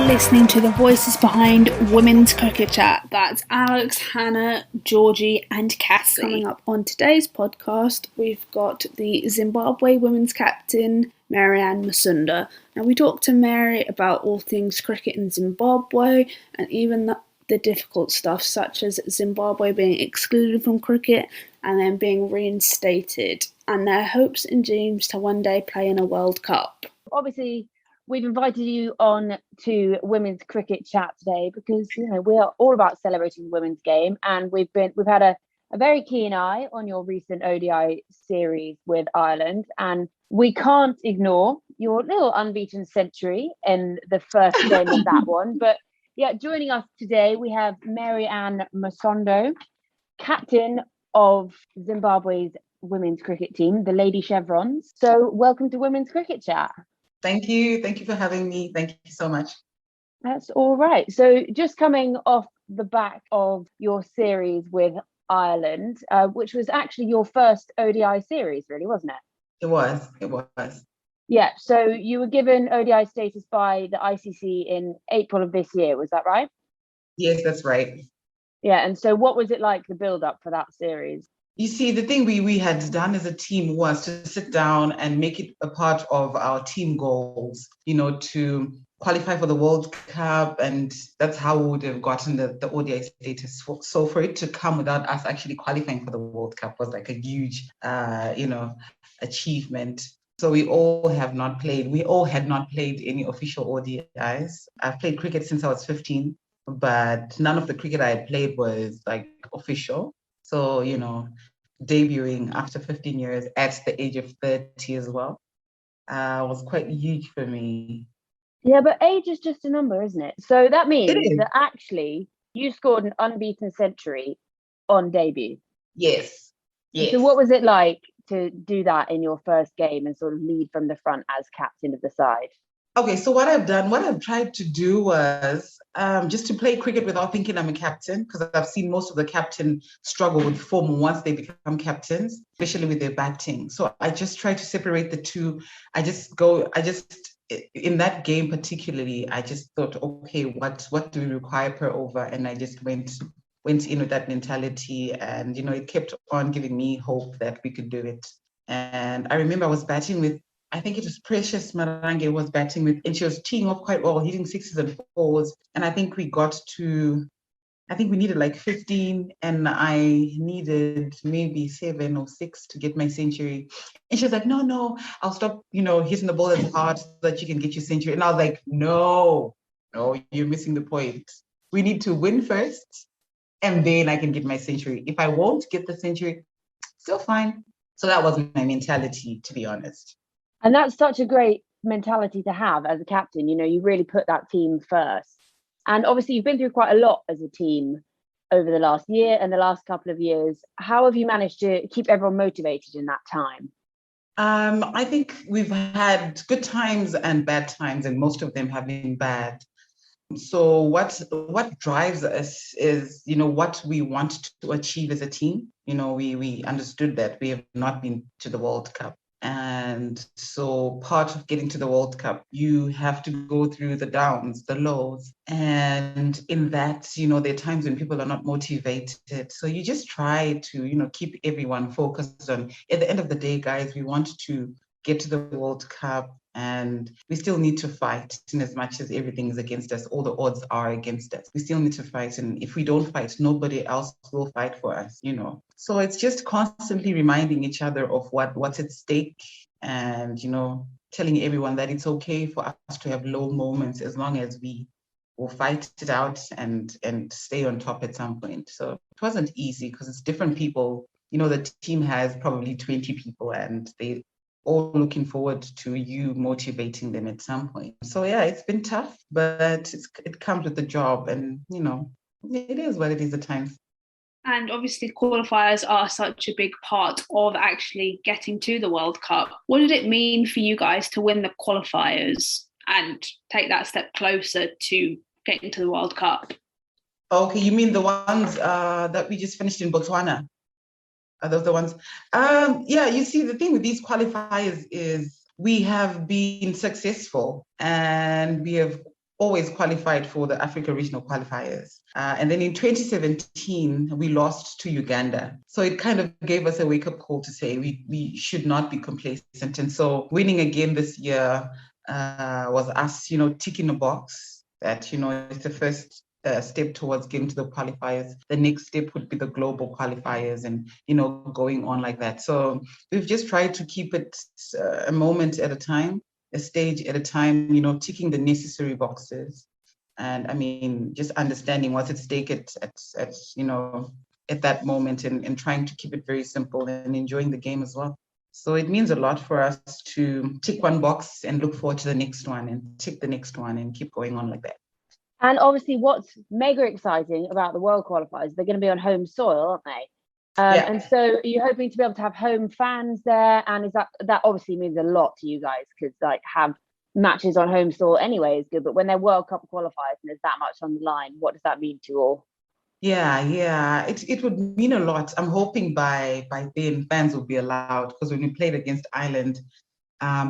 listening to the voices behind Women's Cricket Chat. That's Alex, Hannah, Georgie and Cassie. Coming up on today's podcast, we've got the Zimbabwe women's captain, Mary-Anne Musonda. Now, we talked to Mary about all things cricket in Zimbabwe and even the difficult stuff, such as Zimbabwe being excluded from cricket and then being reinstated, and their hopes and dreams to one day play in a World Cup. Obviously, we've invited you on to Women's Cricket Chat today because we are all about celebrating the women's game, and we've had a very keen eye on your recent ODI series with Ireland, and we can't ignore your little unbeaten century in the first game of that one. But yeah, joining us today we have Mary-Anne Musonda, captain of Zimbabwe's women's cricket team, the Lady Chevrons. So welcome to Women's Cricket Chat. Thank you. Thank you for having me. Thank you so much. That's all right. So just coming off the back of your series with Ireland, which was actually your first ODI series, really, wasn't it? It was. Yeah. So you were given ODI status by the ICC in April of this year. Was that right? Yes, that's right. Yeah. And so what was it like, the build up for that series? You see, the thing we had done as a team was to sit down and make it a part of our team goals, to qualify for the World Cup. And that's how we would have gotten the ODI status. So for it to come without us actually qualifying for the World Cup was like a huge, achievement. So we all had not played any official ODIs. I've played cricket since I was 15, but none of the cricket I had played was like official. So, debuting after 15 years at the age of 30 as well was quite huge for me. Yeah, but age is just a number, isn't it? So that means that actually you scored an unbeaten century on debut. Yes. So what was it like to do that in your first game and sort of lead from the front as captain of the side? Okay, so what I've tried to do was just to play cricket without thinking I'm a captain, because I've seen most of the captains struggle with form once they become captains, especially with their batting. So I just try to separate the two. In that game particularly, I just thought, okay, what do we require per over? And I just went in with that mentality, and it kept on giving me hope that we could do it. And I remember I was batting with, I think it was Precious Marange was batting with, and she was teeing off quite well, hitting sixes and fours. And I think we needed like 15, and I needed maybe 7 or 6 to get my century. And she was like, no, I'll stop, hitting the ball as hard so that you can get your century. And I was like, no, you're missing the point. We need to win first, and then I can get my century. If I won't get the century, still fine. So that was my mentality, to be honest. And that's such a great mentality to have as a captain. You really put that team first. And obviously you've been through quite a lot as a team over the last year and the last couple of years. How have you managed to keep everyone motivated in that time? I think we've had good times and bad times, and most of them have been bad. So what drives us is, what we want to achieve as a team. We understood that we have not been to the World Cup. And so part of getting to the World Cup, you have to go through the downs, the lows. And in that, there are times when people are not motivated. So you just try to, keep everyone focused on, at the end of the day, guys, we want to get to the World Cup, and we still need to fight. In as much as everything is against us, all the odds are against us, we still need to fight. And if we don't fight, nobody else will fight for us, So it's just constantly reminding each other of what's at stake, and, telling everyone that it's okay for us to have low moments as long as we will fight it out and stay on top at some point. So it wasn't easy because it's different people. The team has probably 20 people, and they all looking forward to you motivating them at some point. So yeah, it's been tough, but it comes with the job, and it is what it is at times. And obviously qualifiers are such a big part of actually getting to the World Cup. What did it mean for you guys to win the qualifiers and take that step closer to getting to the World Cup? Okay, you mean the ones that we just finished in Botswana? Are those the ones? Yeah, you see, the thing with these qualifiers is we have been successful, and we have always qualified for the Africa Regional Qualifiers. And then in 2017, we lost to Uganda. So it kind of gave us a wake-up call to say we should not be complacent. And so winning again this year was us, ticking a box that, it's the first step towards getting to the qualifiers. The next step would be the global qualifiers and, going on like that. So we've just tried to keep it a moment at a time, a stage at a time, ticking the necessary boxes. And I mean, just understanding what's at stake at that moment and trying to keep it very simple and enjoying the game as well. So it means a lot for us to tick one box and look forward to the next one and tick the next one and keep going on like that. And obviously what's mega exciting about the World Qualifiers, they're going to be on home soil, aren't they? Yeah. And so are you hoping to be able to have home fans there? And is that obviously means a lot to you guys, because like have matches on home soil anyway is good, but when they're World Cup qualifiers and there's that much on the line, what does that mean to you all? Yeah, it would mean a lot. I'm hoping by then fans will be allowed, because when we played against Ireland,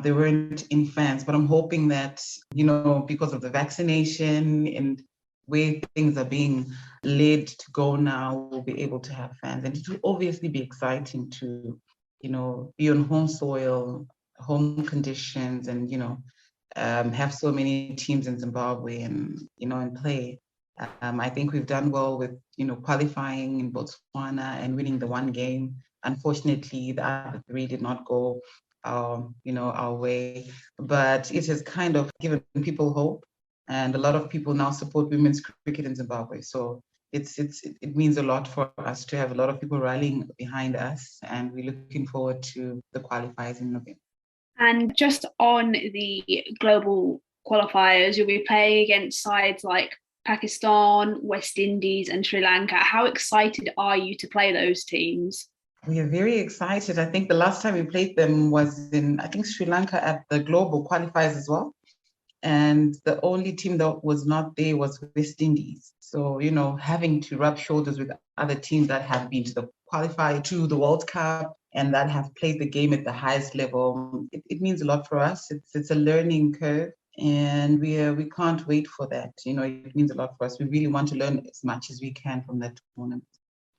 there weren't any fans, but I'm hoping that, because of the vaccination and where things are being led to go now, we'll be able to have fans. And it will obviously be exciting to, be on home soil, home conditions, and, have so many teams in Zimbabwe and, and play. I think we've done well with, qualifying in Botswana and winning the one game. Unfortunately, the other three did not go our way, but it has kind of given people hope, and a lot of people now support women's cricket in Zimbabwe. So it means a lot for us to have a lot of people rallying behind us, and we're looking forward to the qualifiers in November. And just on the global qualifiers, you'll be playing against sides like Pakistan, West Indies, and Sri Lanka. How excited are you to play those teams? We are very excited. I think the last time we played them was in, Sri Lanka at the global qualifiers as well. And the only team that was not there was West Indies. So, having to rub shoulders with other teams that have been to the qualifier, to the World Cup, and that have played the game at the highest level, it means a lot for us. It's a learning curve, and we can't wait for that. It means a lot for us. We really want to learn as much as we can from that tournament.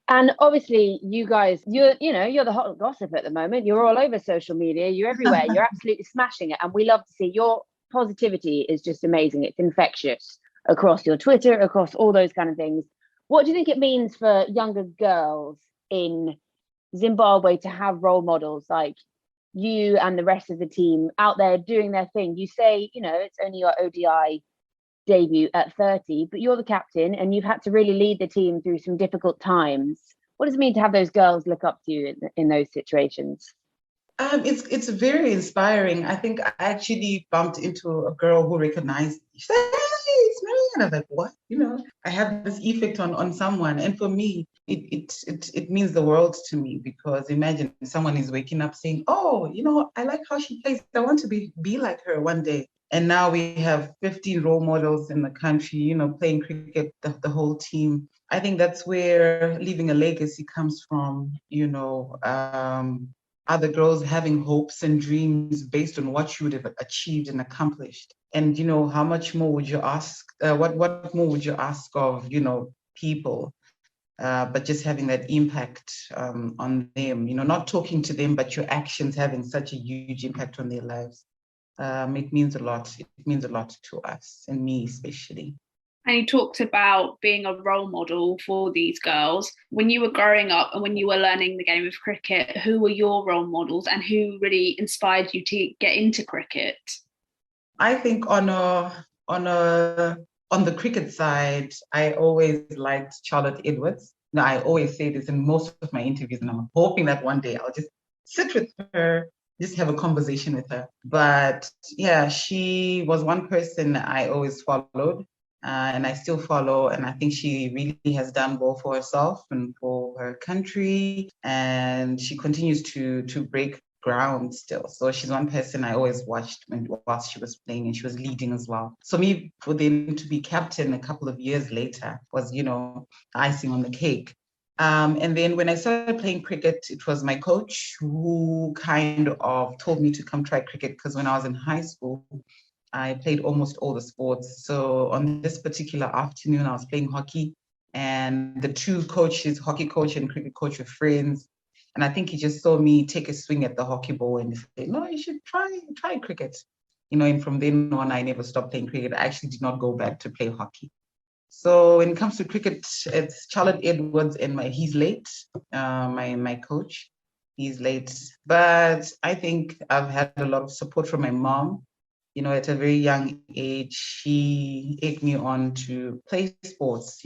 And obviously, you guys, you're the hot gossip at the moment. You're all over social media. You're everywhere. You're absolutely smashing it. And we love to see your positivity is just amazing. It's infectious across your Twitter, across all those kind of things. What do you think it means for younger girls in Zimbabwe to have role models like you and the rest of the team out there doing their thing? You say, it's only your ODI debut at 30, but you're the captain and you've had to really lead the team through some difficult times. What does it mean to have those girls look up to you in those situations? It's very inspiring. I think I actually bumped into a girl who recognized me. She said, "Hey, it's Mary-Anne." I was like, "What?" I have this effect on someone, and for me, it means the world to me, because imagine someone is waking up saying, "Oh, I like how she plays. I want to be like her one day." And now we have 15 role models in the country, playing cricket, the whole team. I think that's where leaving a legacy comes from, other girls having hopes and dreams based on what you would have achieved and accomplished. And, how much more would you ask? What more would you ask of, people? But just having that impact on them, not talking to them, but your actions having such a huge impact on their lives. It means a lot. It means a lot to us, and me especially. And you talked about being a role model for these girls. When you were growing up and when you were learning the game of cricket, who were your role models and who really inspired you to get into cricket? I think on the cricket side, I always liked Charlotte Edwards. Now, I always say this in most of my interviews, and I'm hoping that one day I'll just sit with her, just have a conversation with her. But yeah, she was one person I always followed. And I still follow, and I think she really has done well for herself and for her country, and she continues to break ground still. So she's one person I always watched whilst she was playing, and she was leading as well. So me, for them to be captain a couple of years later was, icing on the cake. And then when I started playing cricket, it was my coach who kind of told me to come try cricket, because when I was in high school, I played almost all the sports. So on this particular afternoon, I was playing hockey, and the two coaches, hockey coach and cricket coach, were friends. And I think he just saw me take a swing at the hockey ball and he said, "No, you should try cricket." And from then on, I never stopped playing cricket. I actually did not go back to play hockey. So when it comes to cricket, it's Charlotte Edwards, and he's late. My coach, he's late, but I think I've had a lot of support from my mom. At a very young age, she egged me on to play sports.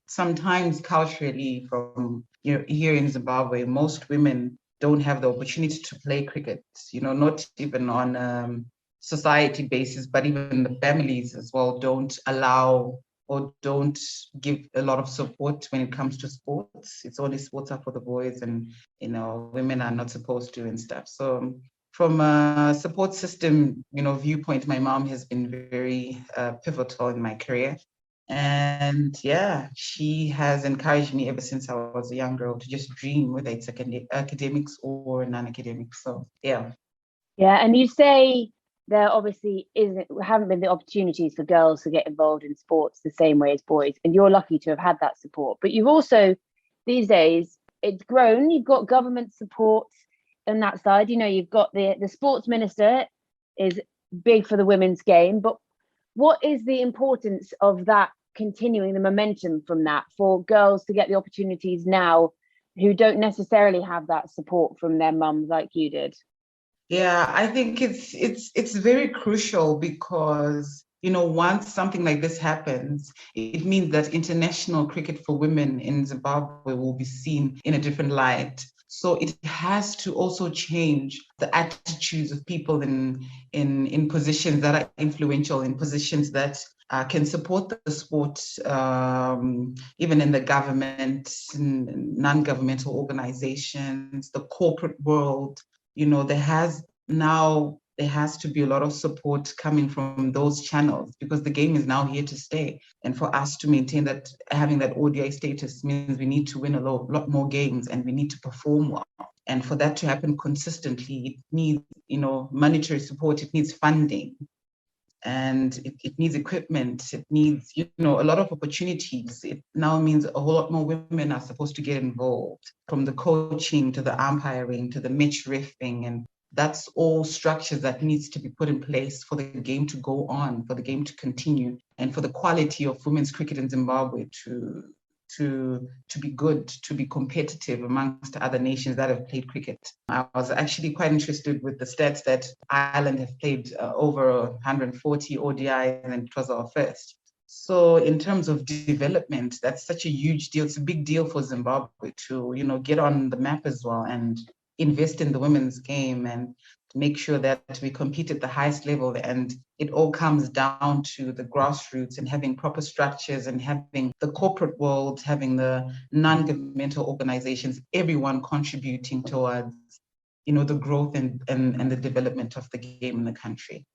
Sometimes culturally, from here in Zimbabwe, most women don't have the opportunity to play cricket. Not even on society basis, but even the families as well don't allow or don't give a lot of support when it comes to sports. It's only sports are for the boys, and women are not supposed to and stuff. So from a support system viewpoint, my mom has been very pivotal in my career. And yeah, she has encouraged me ever since I was a young girl to just dream, whether it's academics or non-academics. So yeah. Yeah, and you say there obviously haven't been the opportunities for girls to get involved in sports the same way as boys, and you're lucky to have had that support. But you've also, these days, it's grown. You've got government support on that side. You've got the sports minister is big for the women's game. But what is the importance of that continuing the momentum from that for girls to get the opportunities now who don't necessarily have that support from their mums like you did? Yeah, I think it's very crucial because once something like this happens, it means that international cricket for women in Zimbabwe will be seen in a different light. So it has to also change the attitudes of people in positions that are influential, in positions that can support the sport, even in the government, non-governmental organizations, the corporate world. There has to be a lot of support coming from those channels because the game is now here to stay. And for us to maintain that, having that ODI status means we need to win a lot more games and we need to perform well. And for that to happen consistently, it needs, monetary support, it needs funding, and it needs equipment, it needs, a lot of opportunities. It now means a whole lot more women are supposed to get involved, from the coaching to the umpiring to the match reffing, and that's all structures that needs to be put in place for the game to go on, for the game to continue, and for the quality of women's cricket in Zimbabwe to be good, to be competitive amongst other nations that have played cricket. I was actually quite interested with the stats that Ireland have played over 140 ODIs, and it was our first. So in terms of development, that's such a huge deal. It's a big deal for Zimbabwe to, get on the map as well and invest in the women's game and make sure that we compete at the highest level. And it all comes down to the grassroots and having proper structures and having the corporate world, having the non-governmental organizations, everyone contributing towards, the growth and the development of the game in the country.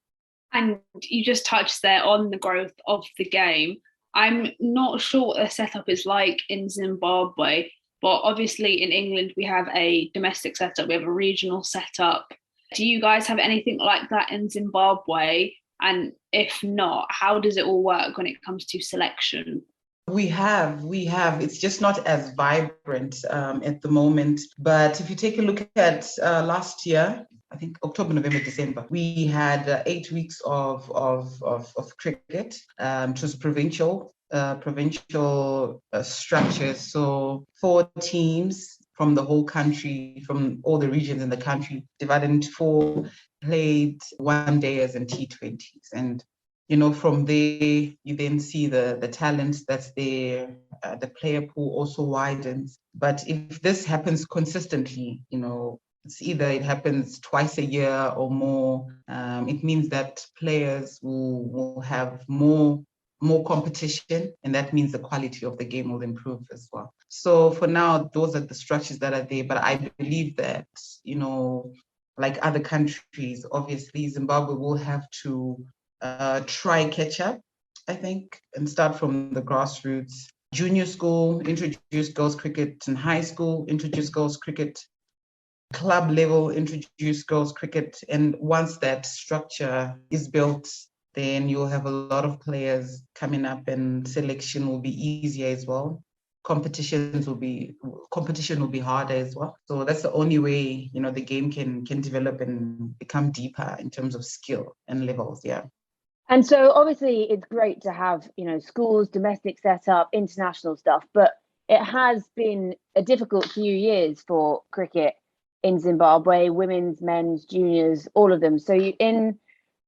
And you just touched there on the growth of the game. I'm not sure what the setup is like in Zimbabwe, but obviously in England we have a domestic setup, we have a regional setup. Do you guys have anything like that in Zimbabwe? And if not, how does it all work when it comes to selection? We have. It's just not as vibrant at the moment. But if you take a look at last year, I think October, November, December, we had 8 weeks of cricket. It was provincial structures. So 4 teams from the whole country, from all the regions in the country, divided into 4, played one days and T20s. And from there, you then see the talent that's there. The player pool also widens. But if this happens consistently, it's either it happens twice a year or more, it means that players will have more competition, and that means the quality of the game will improve as well. So for now, those are the structures that are there. But I believe that, like other countries, obviously Zimbabwe will have to try catch up, I think, and start from the grassroots. Junior school, introduce girls cricket, and high school, introduce girls cricket. Club level, introduce girls cricket. And once that structure is built, then you'll have a lot of players coming up and selection will be easier as well. Competition will be harder as well. So that's the only way, the game can develop and become deeper in terms of skill and levels. Yeah. And so obviously it's great to have, schools, domestic setup, international stuff, but it has been a difficult few years for cricket in Zimbabwe, women's, men's, juniors, all of them. So in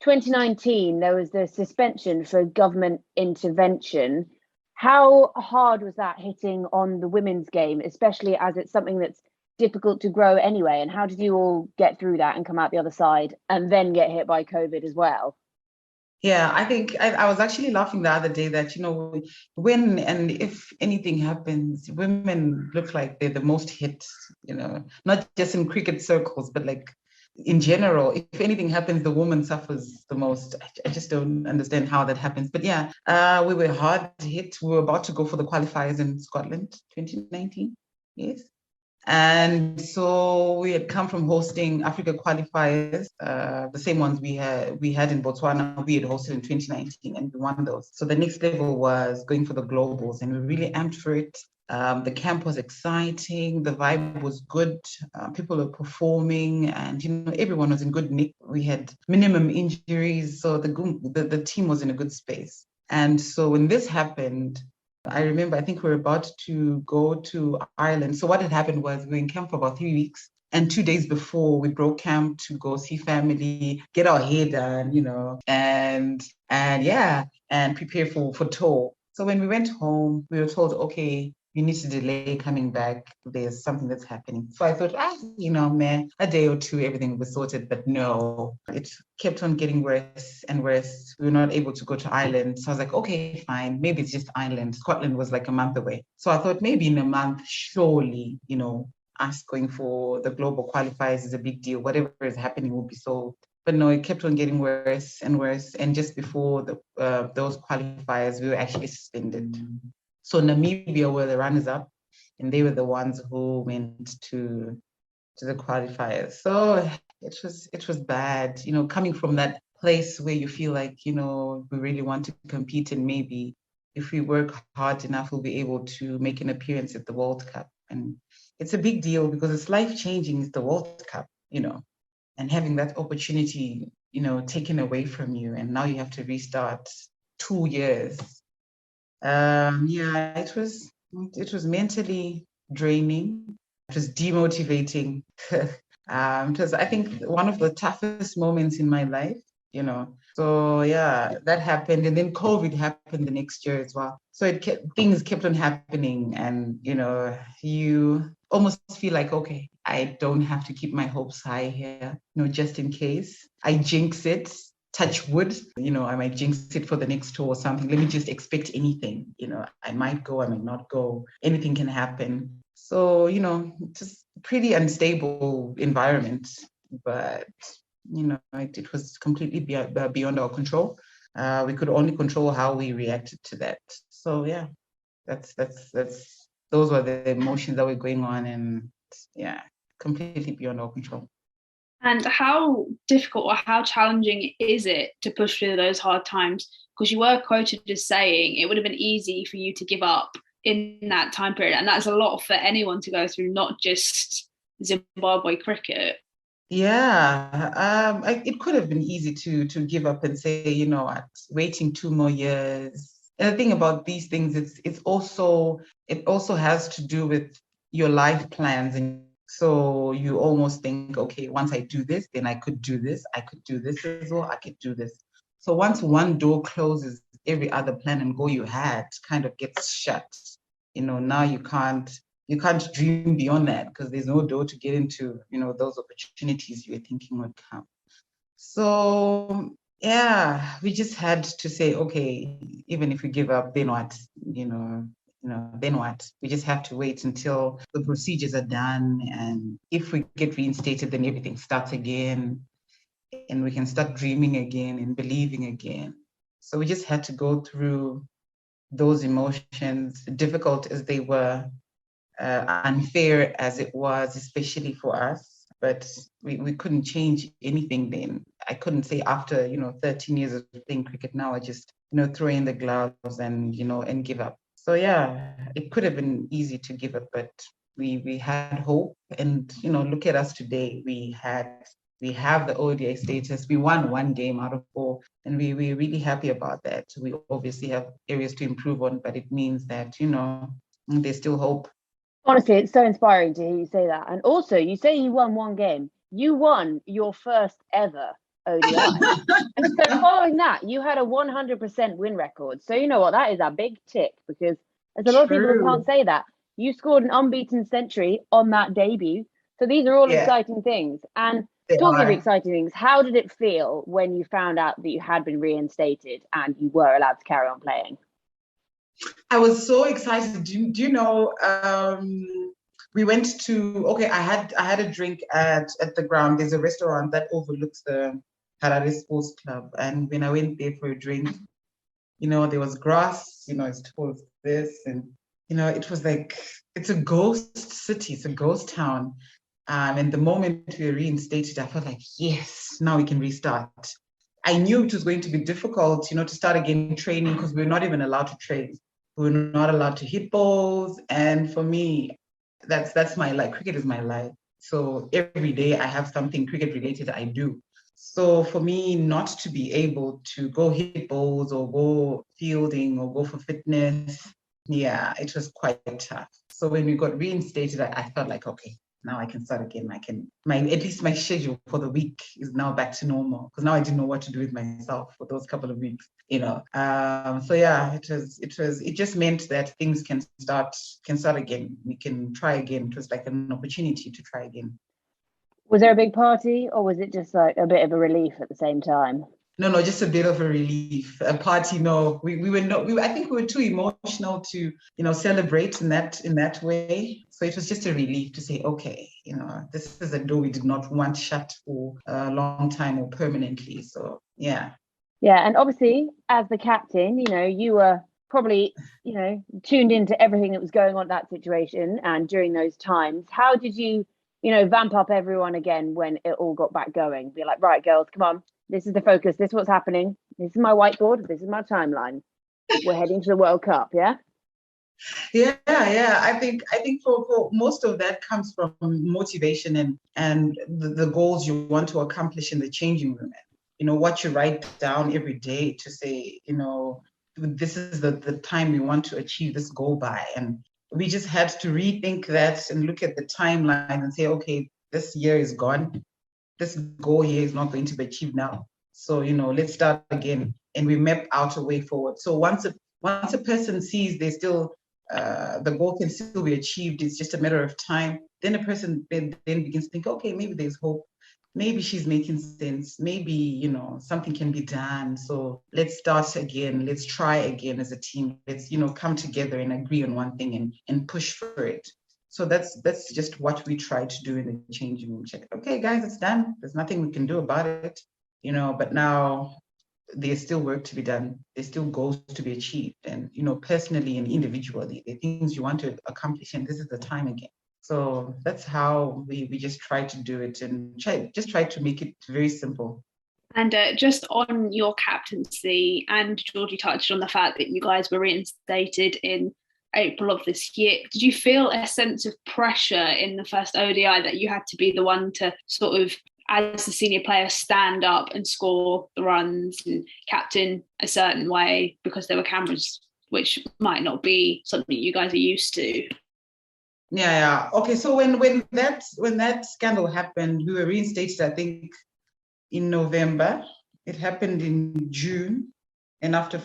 2019, there was the suspension for government intervention. How hard was that hitting on the women's game, especially as it's something that's difficult to grow anyway? And how did you all get through that and come out the other side and then get hit by COVID as well? Yeah, I think I was actually laughing the other day that, when and if anything happens, women look like they're the most hit, not just in cricket circles, but like in general. If anything happens, the woman suffers the most. I just don't understand how that happens. But yeah, we were hard hit. We were about to go for the qualifiers in Scotland, 2019. Yes. And so we had come from hosting Africa qualifiers, the same ones we had in Botswana. We had hosted in 2019 and we won those. So the next level was going for the globals, and we really amped for it. The camp was exciting. The vibe was good. People were performing, and everyone was in good nick. We had minimum injuries, so the team was in a good space. And so when this happened, I remember, I think we were about to go to Ireland. So what had happened was we were in camp for about 3 weeks. And 2 days before, we broke camp to go see family, get our hair done, and prepare for tour. So when we went home, we were told, okay, you need to delay coming back. There's something that's happening. So I thought, man, a day or two, everything was sorted. But no, it kept on getting worse and worse. We were not able to go to Ireland. So I was like, okay, fine. Maybe it's just Ireland. Scotland was like a month away. So I thought maybe in a month, surely, us going for the global qualifiers is a big deal. Whatever is happening will be solved. But no, it kept on getting worse and worse. And just before those qualifiers, we were actually suspended. So Namibia were the runners-up, and they were the ones who went to the qualifiers. So it was bad, coming from that place where you feel like, we really want to compete, and maybe if we work hard enough, we'll be able to make an appearance at the World Cup. And it's a big deal because it's life-changing. It's the World Cup, and having that opportunity, taken away from you, and now you have to restart 2 years. It was mentally draining. It was demotivating. It was, I think, one of the toughest moments in my life, So yeah, that happened, and then COVID happened the next year as well. So things kept on happening, and you almost feel like, okay, I don't have to keep my hopes high here, just in case I jinx it. Touch wood, I might jinx it for the next tour or something. Let me just expect anything. I might go, I might not go. Anything can happen. So, just pretty unstable environment. But, it was completely beyond our control. We could only control how we reacted to that. So, yeah, that's those were the emotions that were going on, and yeah, completely beyond our control. And how difficult or how challenging is it to push through those hard times? Because you were quoted as saying it would have been easy for you to give up in that time period. And that's a lot for anyone to go through, not just Zimbabwe cricket. Yeah, it could have been easy to give up and say, waiting 2 more years. And the thing about these things, it also has to do with your life plans. And so you almost think, okay, once I do this, then I could do this. I could do this as well. I could do this. So once one door closes, every other plan and goal you had kind of gets shut. Now you can't dream beyond that because there's no door to get into, those opportunities you were thinking would come. So yeah, we just had to say, okay, even if we give up, then what? Then what? We just have to wait until the procedures are done. And if we get reinstated, then everything starts again and we can start dreaming again and believing again. So we just had to go through those emotions, difficult as they were, unfair as it was, especially for us. but we couldn't change anything then. I couldn't say after, 13 years of playing cricket now, I just, throw in the gloves and, and give up. So yeah, it could have been easy to give up, but we had hope. And, look at us today. We have the ODI status. We won 1 game out of 4, and we're really happy about that. We obviously have areas to improve on, but it means that, there's still hope. Honestly, it's so inspiring to hear you say that. And also, you say you won 1 game. You won your first ever ODI. And so following that, you had a 100% win record. So you know what? That is a big tick, because there's a lot of people who can't say that. You scored an unbeaten century on that debut. So these are all exciting things. And talking of exciting things, how did it feel when you found out that you had been reinstated and you were allowed to carry on playing? I was so excited. Do you know, we went to, I had a drink at the ground. There's a restaurant that overlooks the Harare Sports Club. And when I went there for a drink, there was grass, it's towards this. And, it was like, it's a ghost city. It's a ghost town. And the moment we were reinstated, I felt like, yes, now we can restart. I knew it was going to be difficult, to start again training, because we're not even allowed to train. We're not allowed to hit balls. And for me, that's my life. Cricket is my life. So every day I have something cricket related I do. So for me, not to be able to go hit balls or go fielding or go for fitness, yeah, it was quite tough. So when we got reinstated, I felt like, okay, now I can start again. At least my schedule for the week is now back to normal, because now I didn't know what to do with myself for those couple of weeks, So yeah, it just meant that things can start again. We can try again. It was like an opportunity to try again. Was there a big party, or was it just like a bit of a relief at the same time? No, just a bit of a relief. A party, no. We were not. I think we were too emotional to, celebrate in that way. So it was just a relief to say, okay, this is a door we did not want shut for a long time or permanently. So yeah. Yeah, and obviously, as the captain, you were probably, tuned into everything that was going on in that situation and during those times. How did you, vamp up everyone again when it all got back going? Be like, right, girls, come on. This is the focus. This is what's happening. This is my whiteboard. This is my timeline. We're heading to the World Cup, yeah? Yeah. I think for most of that comes from motivation and the goals you want to accomplish in the changing room. What you write down every day to say, this is the time we want to achieve this goal by. And we just had to rethink that and look at the timeline and say, okay, this year is gone. This goal here is not going to be achieved now. So, let's start again. And we map out a way forward. So once a person sees they still, the goal can still be achieved, it's just a matter of time, then a person then begins to think, okay, maybe there's hope. Maybe she's making sense. Maybe, something can be done. So let's start again. Let's try again as a team. Let's, come together and agree on one thing and push for it. So that's just what we try to do in the changing room. Check, okay, guys, it's done. There's nothing we can do about it, but now there's still work to be done. There's still goals to be achieved. And, personally and individually, the things you want to accomplish, and this is the time again. So that's how we just try to do it and try to make it very simple. And just on your captaincy, and Georgie touched on the fact that you guys were reinstated in April of this year. Did you feel a sense of pressure in the first ODI that you had to be the one to sort of, as the senior player, stand up and score the runs and captain a certain way because there were cameras, which might not be something you guys are used to? Yeah. Okay. So when that scandal happened, we were reinstated, I think, in November. It happened in June. And after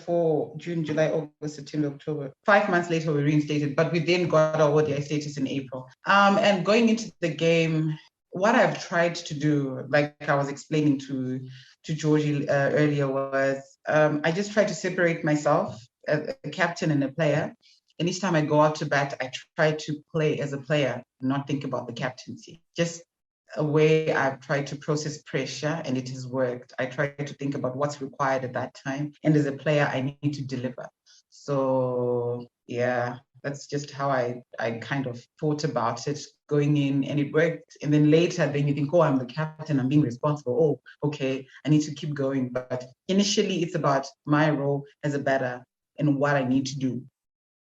June, July, August, September, October, 5 months later, we reinstated, but we then got our ODI status in April. And going into the game, what I've tried to do, like I was explaining to Georgie earlier, was I just try to separate myself as a captain and a player. And each time I go out to bat, I try to play as a player, not think about the captaincy. Just a way I've tried to process pressure, and it has worked. I try to think about what's required at that time. And as a player, I need to deliver. So, yeah, That's just how I kind of thought about it going in, and it worked. And then later, then you think, oh, I'm the captain, I'm being responsible. Oh, okay, I need to keep going. But initially, it's about my role as a batter and what I need to do.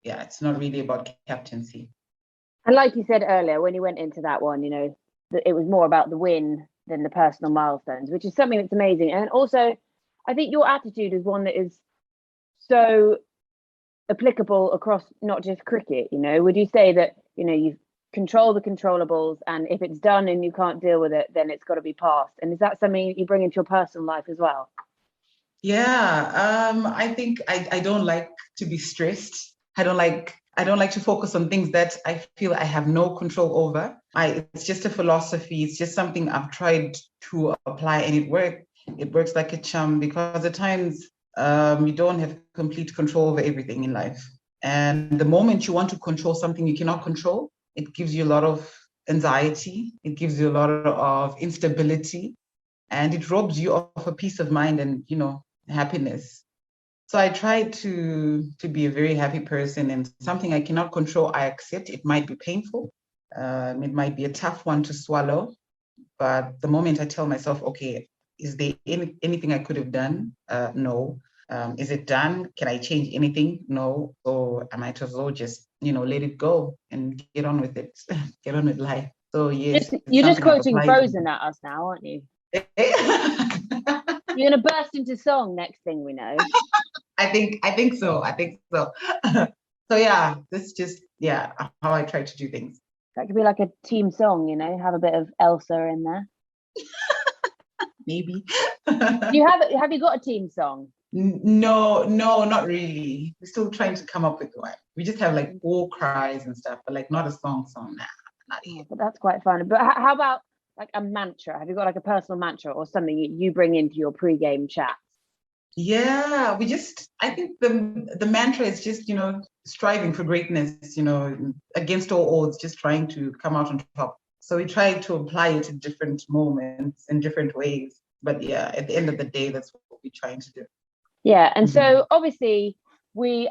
Yeah, it's not really about captaincy. And like you said earlier, when you went into that one, it was more about the win than the personal milestones, which is something that's amazing. And also, I think your attitude is one that is so applicable across not just cricket. Would you say that you control the controllables, and if it's done and you can't deal with it, then it's got to be passed? And is that something you bring into your personal life as well? Yeah, I think I don't like to be stressed. I don't like to focus on things that I feel I have no control over. It's just a philosophy. It's just something I've tried to apply, and it works. It works like a charm, because at times you don't have complete control over everything in life. And the moment you want to control something you cannot control, it gives you a lot of anxiety. It gives you a lot of instability, and it robs you of a peace of mind and, happiness. So I try to be a very happy person, and something I cannot control, I accept. It might be painful. It might be a tough one to swallow. But the moment I tell myself, okay, is there anything I could have done? No. Is it done? Can I change anything? No. So I might as well just, let it go and get on with it, get on with life. So yes. You're just quoting Frozen at us now, aren't you? You're going to burst into song next thing we know. I think so. So yeah, this is just, how I try to do things. That could be like a team song, have a bit of Elsa in there. Maybe. Have you got a team song? No, not really. We're still trying to come up with one. We just have like war cries and stuff, but like not a song. Nah, not yet. But that's quite fun. But how about like a mantra? Have you got like a personal mantra or something you bring into your pre-game chats? Yeah, I think the mantra is just, striving for greatness, against all odds, just trying to come out on top. So we try to apply it in different moments in different ways. But yeah, at the end of the day, that's what we're trying to do. Yeah. And so obviously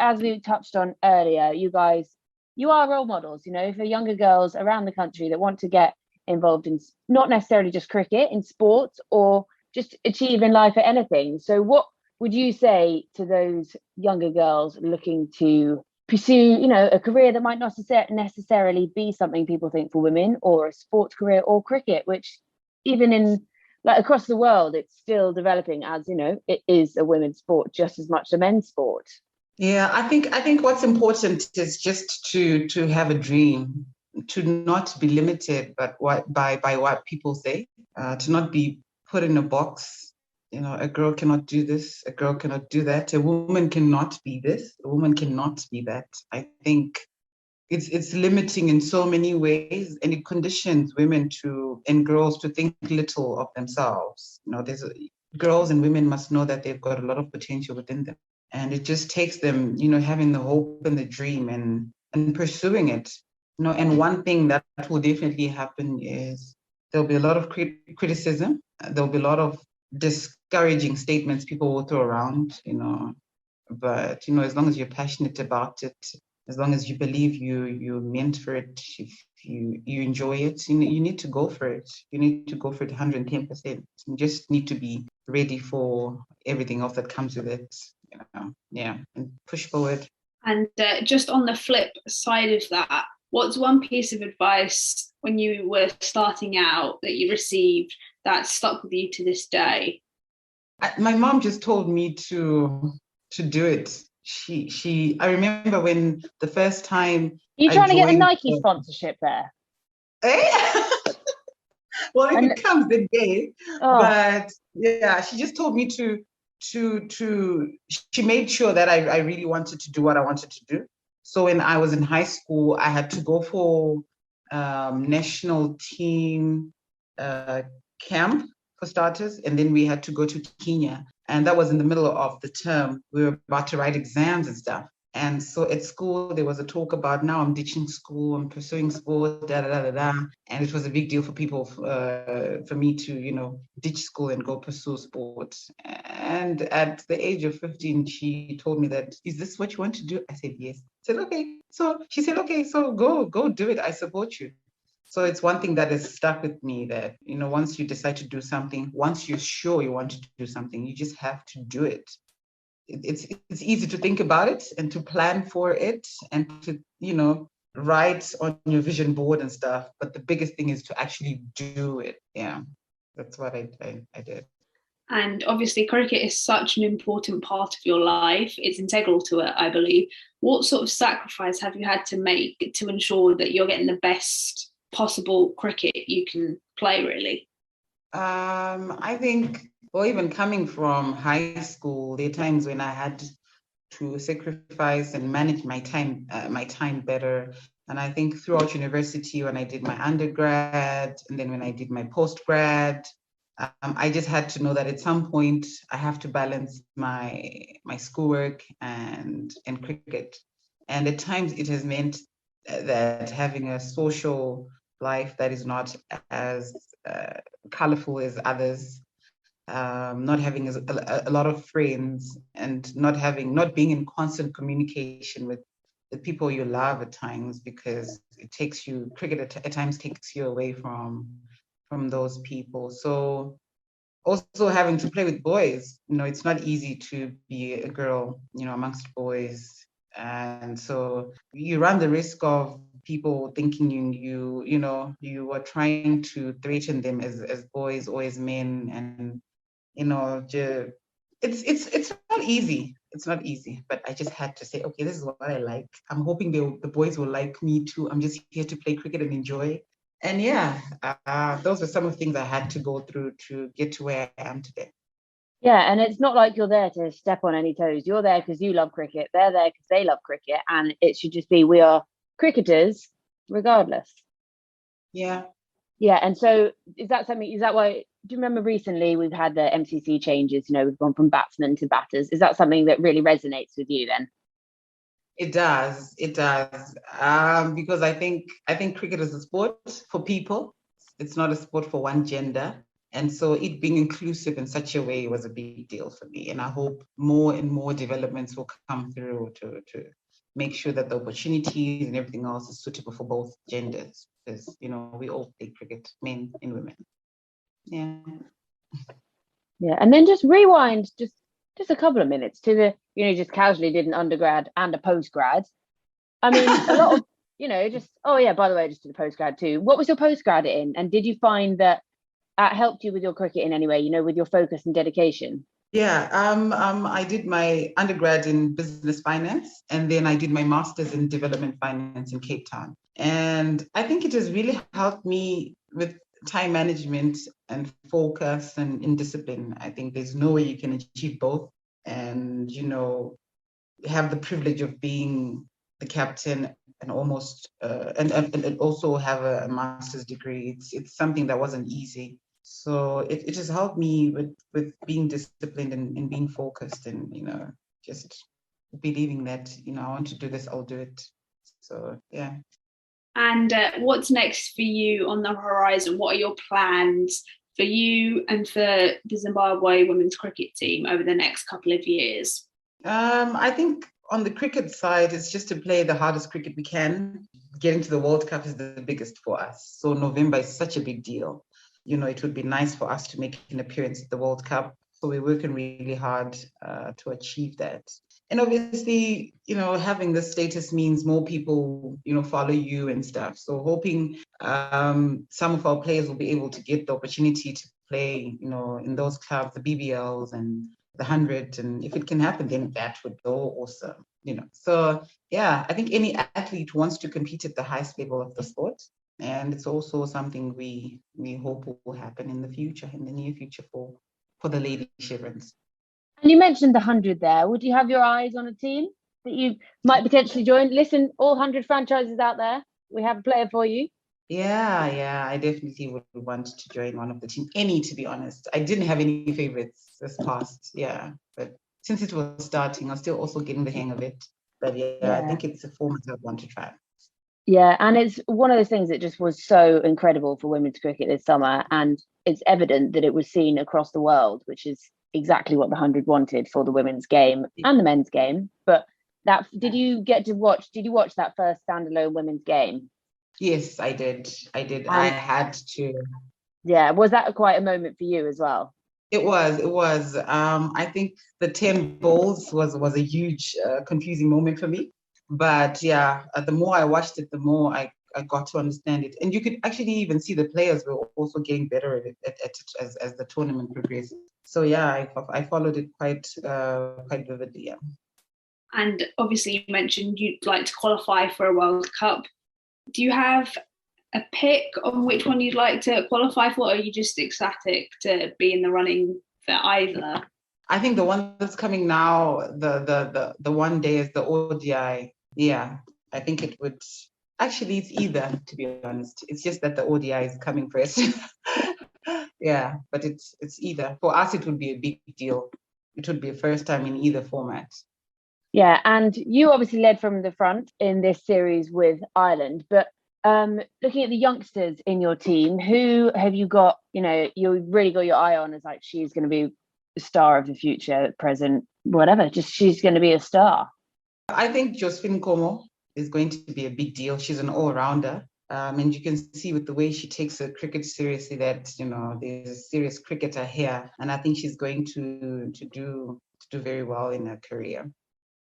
as we touched on earlier, you are role models, for younger girls around the country that want to get involved in not necessarily just cricket, in sports, or just achieve in life at anything. So what would you say to those younger girls looking to pursue, a career that might not necessarily be something people think for women, or a sports career or cricket, which even in across the world, it's still developing as, it is a women's sport just as much a men's sport. Yeah, I think what's important is just to have a dream, to not be limited by what people say, to not be put in a box. A girl cannot do this, a girl cannot do that, a woman cannot be this, a woman cannot be that. I think it's limiting in so many ways, and it conditions women and girls to think little of themselves. Girls and women must know that they've got a lot of potential within them, and it just takes them, having the hope and the dream and pursuing it. And one thing that will definitely happen is there'll be a lot of criticism. There'll be a lot of discouraging statements people will throw around, but as long as you're passionate about it, as long as you believe you're meant for it, if you enjoy it, you need to go for it. You need to go for it 110%. You just need to be ready for everything else that comes with it, and push forward. And just on the flip side of that, what's one piece of advice when you were starting out that you received that stuck with you to this day? My mom just told me to do it. I remember when the first time. You're trying to get a Nike sponsorship there? Well, if it comes, then yay. But yeah, she just told me to she made sure that I really wanted to do what I wanted to do. So when I was in high school, I had to go for national team camp for starters, and then we had to go to Kenya, and that was in the middle of the term. We were about to write exams and stuff, and so at school there was a talk about, now I'm ditching school, I'm pursuing sport, and it was a big deal for people, for me to ditch school and go pursue sport. And at the age of 15, she told me that, is this what you want to do? I said, yes. I said, okay. So she said, okay, so go do it. I support you. So it's one thing that has stuck with me, that, once you decide to do something, once you're sure you want to do something, you just have to do it. It's easy to think about it and to plan for it and to, write on your vision board and stuff. But the biggest thing is to actually do it. Yeah, that's what I did. And obviously, cricket is such an important part of your life. It's integral to it, I believe. What sort of sacrifice have you had to make to ensure that you're getting the best possible cricket you can play, really? I think, well, even coming from high school, there are times when I had to sacrifice and manage my time better. And I think throughout university, when I did my undergrad and then when I did my postgrad, I just had to know that at some point I have to balance my schoolwork and cricket. And at times it has meant that having a social life that is not as colorful as others, not having a lot of friends, and not being in constant communication with the people you love at times, because cricket at times takes you away from those people. So also having to play with boys, it's not easy to be a girl, amongst boys. And so you run the risk of people thinking you are trying to threaten them as boys or as men. And it's not easy. It's not easy, but I just had to say, okay, this is what I like. I'm hoping the boys will like me too. I'm just here to play cricket and enjoy. And yeah, those are some of the things I had to go through to get to where I am today. Yeah, and it's not like you're there to step on any toes. You're there because you love cricket. They're there because they love cricket. And it should just be, we are cricketers regardless. Yeah. Yeah, and so is that why, do you remember recently we've had the MCC changes, we've gone from batsmen to batters. Is that something that really resonates with you then? It does. Because I think cricket is a sport for people. It's not a sport for one gender. And so it being inclusive in such a way was a big deal for me. And I hope more and more developments will come through to make sure that the opportunities and everything else is suitable for both genders. Because, we all play cricket, men and women. Yeah. Yeah, and then just rewind just a couple of minutes to the, just casually did an undergrad and a postgrad. I mean, a lot of, oh yeah, by the way, I just did a postgrad too. What was your postgrad in? And did you find that helped you with your cricket in any way, with your focus and dedication? Yeah, I did my undergrad in business finance, and then I did my master's in development finance in Cape Town. And I think it has really helped me with time management and focus and in discipline. I think there's no way you can achieve both and, have the privilege of being the captain and almost, and also have a master's degree. It's something that wasn't easy. So it has helped me with being disciplined and being focused and, just believing that, I want to do this, I'll do it. So, yeah. And what's next for you on the horizon? What are your plans for you and for the Zimbabwe women's cricket team over the next couple of years? I think on the cricket side, it's just to play the hardest cricket we can. Getting to the World Cup is the biggest for us. So November is such a big deal. It would be nice for us to make an appearance at the World Cup. So we're working really hard to achieve that. And obviously, having this status means more people, follow you and stuff. So hoping some of our players will be able to get the opportunity to play, in those clubs, the BBLs and the 100. And if it can happen, then that would go awesome, So yeah, I think any athlete wants to compete at the highest level of the sport. And it's also something we hope will happen in the future, in the near future for the Lady Chevrons. And you mentioned the 100 there. Would you have your eyes on a team that you might potentially join? Listen, all 100 franchises out there, we have a player for you. Yeah, I definitely would want to join one of the team. To be honest. I didn't have any favorites this past, but since it was starting, I'm still also getting the hang of it. But yeah, I think it's a format I want to try. Yeah, and it's one of those things that just was so incredible for women's cricket this summer, and it's evident that it was seen across the world, which is exactly what the 100 wanted for the women's game and the men's game. But did you watch that first standalone women's game? Yes, I did. And I had to. Yeah, was that quite a moment for you as well? It was. I think the 10 bowls was a huge confusing moment for me. But yeah, the more I watched it, the more I got to understand it. And you could actually even see the players were also getting better at it as the tournament progressed. So yeah, I followed it quite vividly. Yeah. And obviously you mentioned you'd like to qualify for a World Cup. Do you have a pick on which one you'd like to qualify for, or are you just ecstatic to be in the running for either? I think the one that's coming now, the one day is the ODI. Yeah, I think it would. Actually, it's either, to be honest. It's just that the ODI is coming first. Yeah, but it's either. For us, it would be a big deal. It would be a first time in either format. Yeah, and you obviously led from the front in this series with Ireland, but looking at the youngsters in your team, who have you got, you really got your eye on as like she's going to be the star of the future, present, whatever, just she's going to be a star? I think Josephine Como is going to be a big deal. She's an all-rounder. And you can see with the way she takes her cricket seriously that, there's a serious cricketer here. And I think she's going to do very well in her career.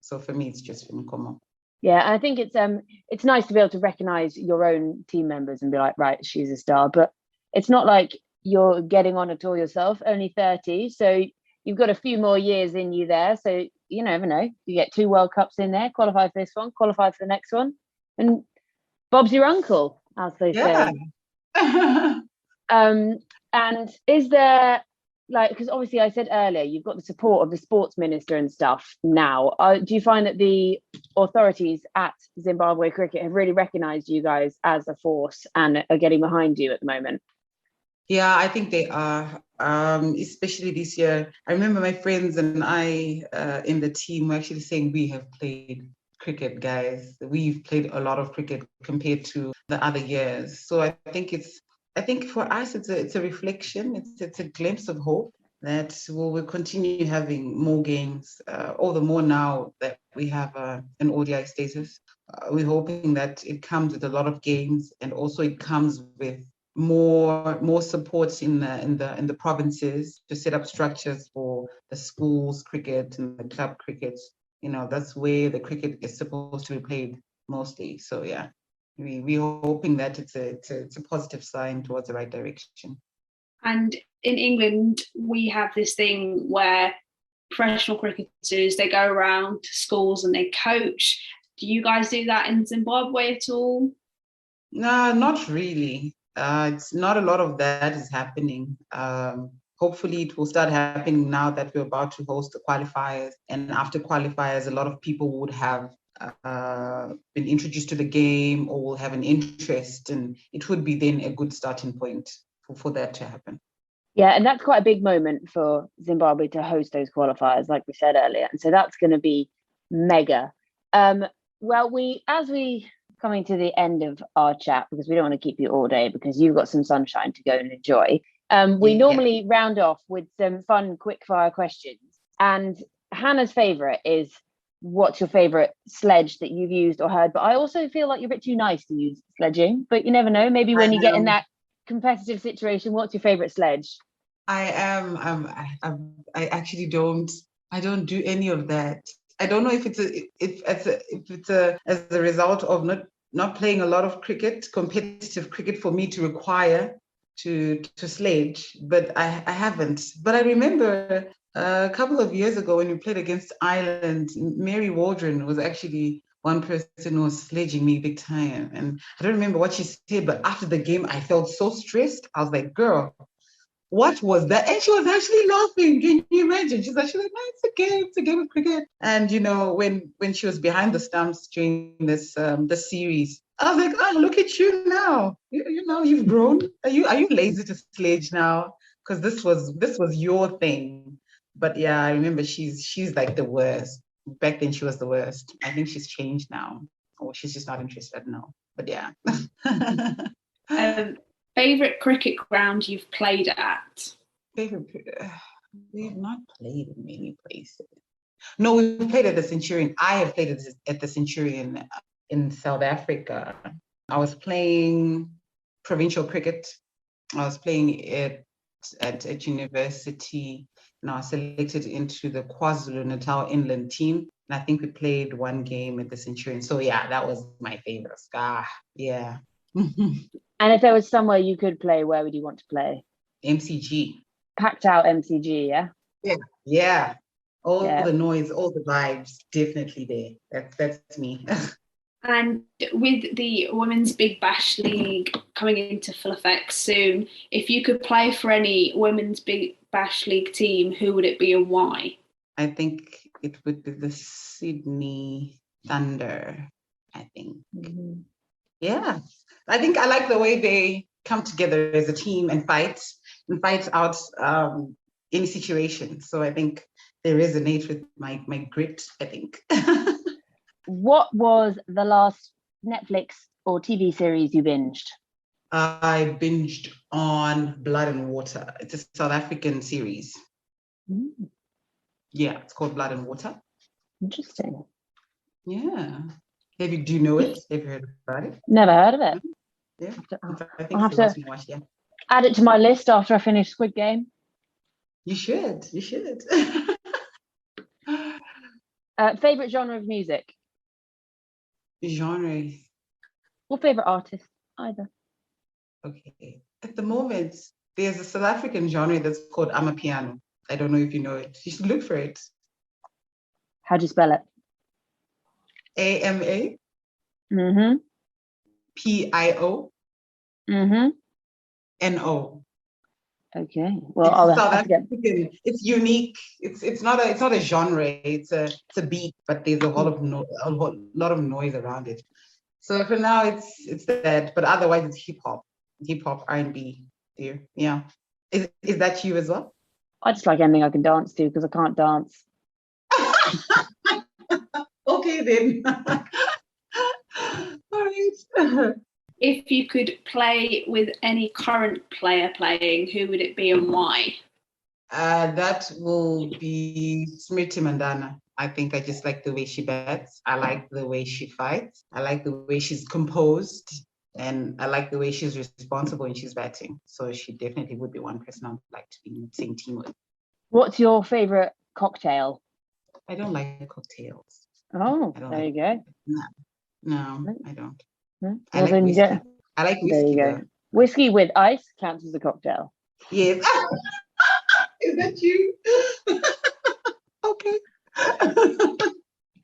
So for me, it's Josephine Como. Yeah, I think it's nice to be able to recognize your own team members and be like, right, she's a star. But it's not like you're getting on at all yourself, only 30. So you've got a few more years in you there. So you never know. You get 2 World Cups in there, qualify for this one, qualify for the next one. And Bob's your uncle, as they say. And is there, because obviously I said earlier, you've got the support of the sports minister and stuff now. Do you find that the authorities at Zimbabwe Cricket have really recognised you guys as a force and are getting behind you at the moment? Yeah, I think they are, especially this year. I remember my friends and I in the team were actually saying we have played cricket, guys. We've played a lot of cricket compared to the other years. So I think for us, it's a reflection. It's a glimpse of hope that we'll continue having more games, all the more now that we have an ODI status. We're hoping that it comes with a lot of games, and also it comes with more support in the provinces to set up structures for the schools cricket and the club cricket. That's where the cricket is supposed to be played mostly. So yeah. We're hoping that it's a positive sign towards the right direction. And in England, we have this thing where professional cricketers, they go around to schools and they coach. Do you guys do that in Zimbabwe at all? No, not really. It's not a lot of that is happening. Hopefully it will start happening now that we're about to host the qualifiers. And after qualifiers, a lot of people would have been introduced to the game or will have an interest, and it would be then a good starting point for that to happen. Yeah, and that's quite a big moment for Zimbabwe to host those qualifiers, like we said earlier, and so that's going to be mega. Well, as we coming to the end of our chat, because we don't want to keep you all day because you've got some sunshine to go and enjoy. We normally round off with some fun quickfire questions, and Hannah's favourite is, what's your favourite sledge that you've used or heard? But I also feel like you're a bit too nice to use sledging, but you never know. Maybe when you get in that competitive situation, what's your favourite sledge? I actually don't do any of that. I don't know if it's as a result of not playing a lot of competitive cricket for me to require to sledge, but I haven't. But I remember a couple of years ago when we played against Ireland, Mary Waldron was actually one person who was sledging me big time. And I don't remember what she said, but after the game, I felt so stressed. I was like, girl, what was that? And she was actually laughing. Can you imagine? She's actually like, no, it's a game of cricket. And when she was behind the stumps during this series, I was like, oh, look at you now. You've grown. Are you lazy to sledge now? Because this was your thing. But yeah, I remember she's like the worst. Back then she was the worst. I think she's changed now, or she's just not interested now. But yeah. Favourite cricket ground you've played at? We've not played in many places. No, we played at the Centurion. I have played at the Centurion in South Africa. I was playing provincial cricket. I was playing at university, and I was selected into the KwaZulu-Natal Inland team. And I think we played one game at the Centurion. So yeah, that was my favorite. Yeah. And if there was somewhere you could play, where would you want to play? MCG. Packed out MCG, yeah? Yeah. All the noise, all the vibes, definitely there. That's me. And with the Women's Big Bash League coming into full effect soon, if you could play for any Women's Big Bash League team, who would it be and why? I think it would be the Sydney Thunder, I think. Mm-hmm. Yeah. I think I like the way they come together as a team and fight out any situation. So I think they resonate with my grit, I think. What was the last Netflix or TV series you binged? I binged on Blood and Water. It's a South African series. Mm. Yeah, it's called Blood and Water. Interesting. Yeah. Do you know it? Have you heard about it? Never heard of it. Yeah. I'll have to add it to my list after I finish Squid Game. You should. Favorite genre of music? Genre. Or favorite artist? Either. Okay. At the moment, there's a South African genre that's called Amapiano. I don't know if you know it. You should look for it. How do you spell it? AMA. Mm-hmm. PIO. Mm-hmm. NO. Okay. Well, I'll South African. It's unique. It's not a genre. It's a beat, but there's a lot of noise around it. So for now, it's that. But otherwise, it's hip hop, R&B. Yeah. Is that you as well? I just like anything I can dance to because I can't dance. Okay then. All right. If you could play with any current player playing, who would it be and why? That will be Smriti Mandana. I think I just like the way she bats. I like the way she fights. I like the way she's composed. And I like the way she's responsible when she's batting. So she definitely would be one person I'd like to be in the same team with. What's your favorite cocktail? I don't like cocktails. Oh, there you go. No, I don't. Well, I like whiskey. I like whiskey. There you go. Whiskey with ice counts as a cocktail. Yes. Is that you? Okay.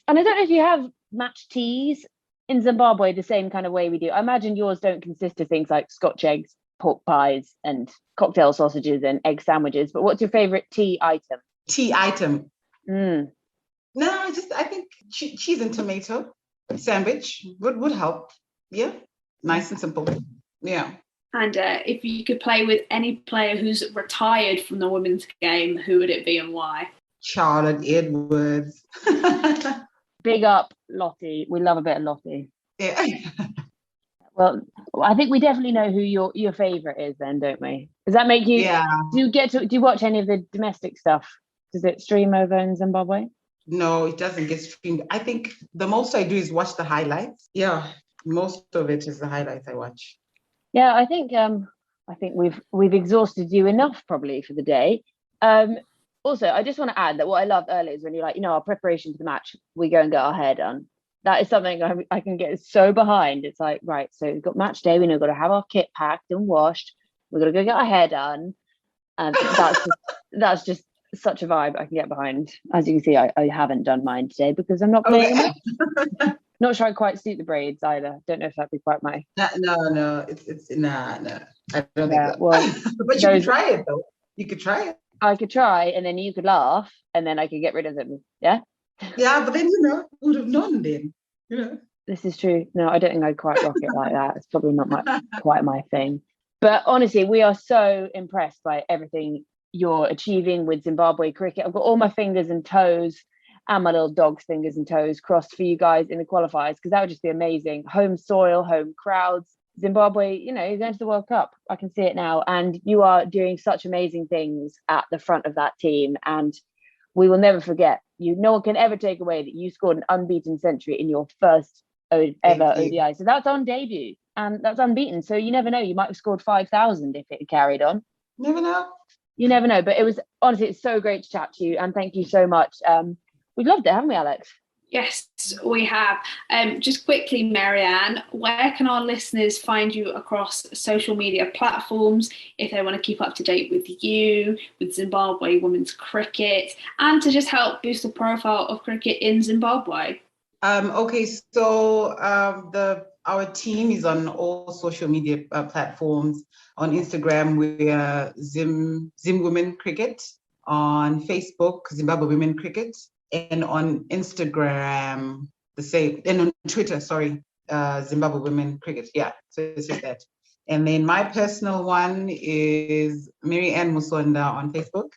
And I don't know if you have match teas in Zimbabwe the same kind of way we do. I imagine yours don't consist of things like Scotch eggs, pork pies, and cocktail sausages and egg sandwiches. But what's your favorite tea item? Tea item. No, I think cheese and tomato sandwich would help. Yeah, nice and simple. Yeah. And if you could play with any player who's retired from the women's game, who would it be and why? Charlotte Edwards. Big up Lottie. We love a bit of Lottie. Yeah. Well, I think we definitely know who your favorite is then, don't we? Does that make you? Yeah. Do you watch any of the domestic stuff? Does it stream over in Zimbabwe? No, it doesn't get streamed. I think the most I do is watch the highlights. Yeah, most of it is the highlights I watch. Yeah, I think we've exhausted you enough probably for the day. Also, I just want to add that what I loved earlier is when you're like, our preparation for the match, we go and get our hair done. That is something I can get so behind. It's like, right, so we've got match day, we've got to have our kit packed and washed, we've got to go get our hair done. And that's just such a vibe I can get behind. As you can see, I haven't done mine today because I'm not playing them. Not sure I quite suit the braids either. Don't know if that'd be quite my... No. It's nah. I don't think so. Well, but you could try it though. You could try it. I could try, and then you could laugh, and then I could get rid of them. Yeah. Yeah, but then would have known then. This is true. No, I don't think I'd quite rock it like that. It's probably not quite my thing. But honestly, we are so impressed by everything you're achieving with Zimbabwe cricket. I've got all my fingers and toes, and my little dog's fingers and toes crossed for you guys in the qualifiers, because that would just be amazing. Home soil, home crowds. Zimbabwe, you're going to the World Cup. I can see it now. And you are doing such amazing things at the front of that team. And we will never forget. No one can ever take away that you scored an unbeaten century in your first ever ODI. So that's on debut. And that's unbeaten. So you never know. You might have scored 5,000 if it had carried on. Never know. You never know. But it was, honestly, it's so great to chat to you. And thank you so much. We've loved it, haven't we, Alex? Yes, we have. Just quickly, Mary-Anne, where can our listeners find you across social media platforms if they want to keep up to date with you, with Zimbabwe women's cricket, and to just help boost the profile of cricket in Zimbabwe? Okay, so our team is on all social media platforms. On Instagram, we are Zim Women Cricket. On Facebook, Zimbabwe Women Cricket. And on Instagram, the same, and on Twitter, Zimbabwe Women Cricket. Yeah, so it's just that. And then my personal one is Mary-Anne Musonda on Facebook.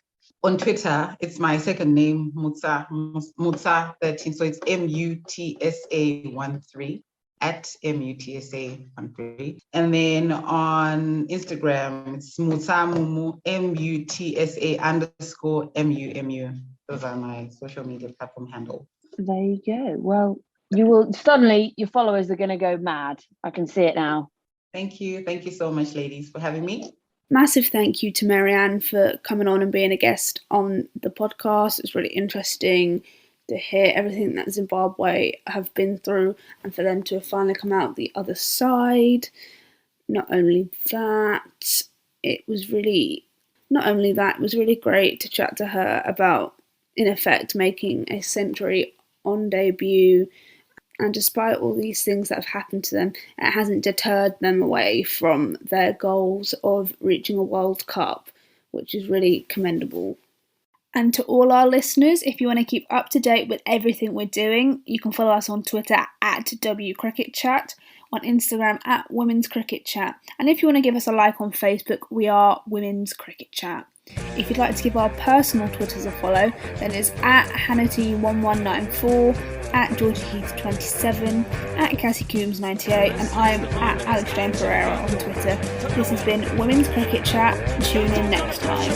On Twitter, it's my second name, Mutsa13. So it's MUTSA13 at MUTSA13. And then on Instagram, it's Mutsamumu, MUTSA_MUMU. Those are my social media platform handles. There you go. Well, you will suddenly, your followers are going to go mad. I can see it now. Thank you. Thank you so much, ladies, for having me. Massive thank you to Mary-Anne for coming on and being a guest on the podcast. It's really interesting to hear everything that Zimbabwe have been through and for them to have finally come out the other side. Not only that, it was really great to chat to her about, in effect, making a century on debut. And despite all these things that have happened to them, it hasn't deterred them away from their goals of reaching a World Cup, which is really commendable. And to all our listeners, if you want to keep up to date with everything we're doing, you can follow us on Twitter at WCricketChat, on Instagram at Women's Cricket Chat. And if you want to give us a like on Facebook, we are Women's Cricket Chat. If you'd like to give our personal Twitters a follow, then it's at Hannity1194, at Georgie Heath 27, at Cassie Coombs 98, and I'm at Alex Jane Pereira on Twitter. This has been Women's Cricket Chat. Tune in next time.